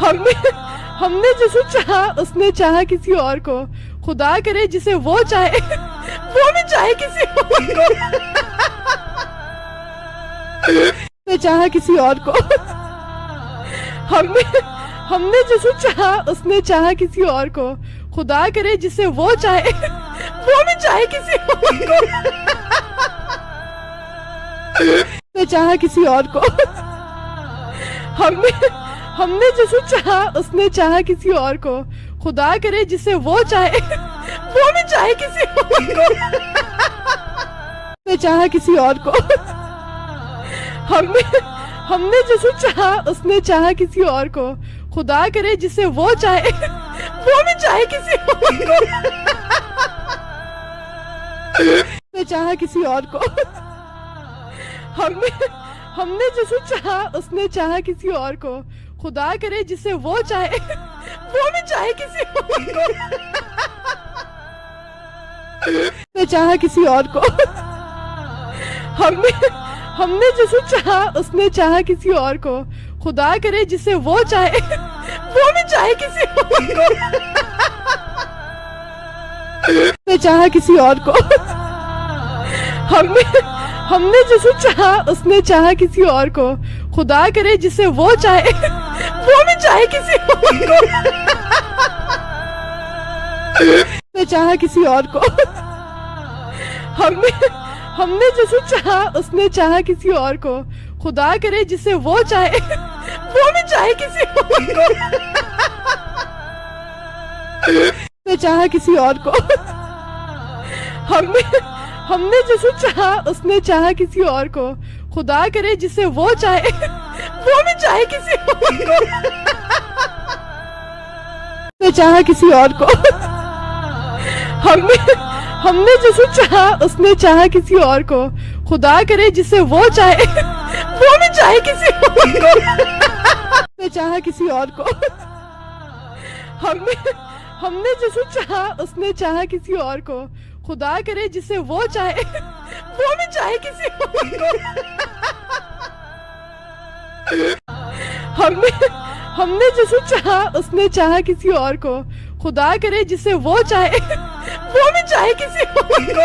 ہم نے ہم نے جسے چاہا اس نے چاہا کسی اور کو، خدا کرے جسے وہ چاہے وہ بھی چاہے کسی اور کو، نے چاہا کسی اور کو، ہم نے جسے چاہا اس نے چاہا کسی اور کو، خدا کرے جسے وہ چاہے وہ بھی چاہے کسی اور کو، نے چاہا کسی اور کو، ہم نے جسے چاہا اس نے چاہا کسی اور کو، خدا کرے جسے وہ چاہے وہ بھی چاہے کسی اور کو، نے چاہا کسی اور کو، ہم نے جسے چاہا اس نے چاہا کسی اور کو، خدا کرے جسے وہ چاہے وہ بھی چاہے کسی اور کو، نے چاہا کسی اور کو، ہم نے جسے چاہا اس نے چاہا کسی اور کو، خدا کرے جسے وہ چاہے وہ بھی چاہے کسی اور کو، نے چاہا کسی اور کو، ہم نے جسے چاہا اس نے چاہا کسی اور کو، خدا کرے جسے وہ چاہے وہ بھی چاہے کسی اور کو، نے چاہا کسی اور کو، ہم نے جسے چاہا اس نے چاہا کسی اور کو، خدا کرے جسے وہ چاہے وہ بھی چاہے کسی اور کو، نے چاہا کسی اور کو، ہم نے جسے چاہا اس نے چاہا کسی اور کو، خدا کرے جسے وہ چاہے وہ بھی چاہے کسی اور کو، نے چاہا کسی اور کو، ہم نے جسے چاہا اس نے چاہا کسی اور کو، خدا کرے جسے وہ چاہے وہ بھی چاہے کسی اور کو، نے چاہا کسی اور کو، ہم نے جسے چاہا اس نے چاہا کسی اور کو، خدا کرے جسے وہ چاہے وہ بھی چاہے کسی اور کو، نے چاہا کسی اور کو، ہم نے جسے چاہا اس نے چاہا کسی اور کو، خدا کرے جسے وہ چاہے وہ بھی چاہے کسی اور کو، ہم نے جسے چاہا اس نے چاہا کسی اور کو، خدا کرے جسے وہ چاہے وہ بھی چاہے کسی اور کو،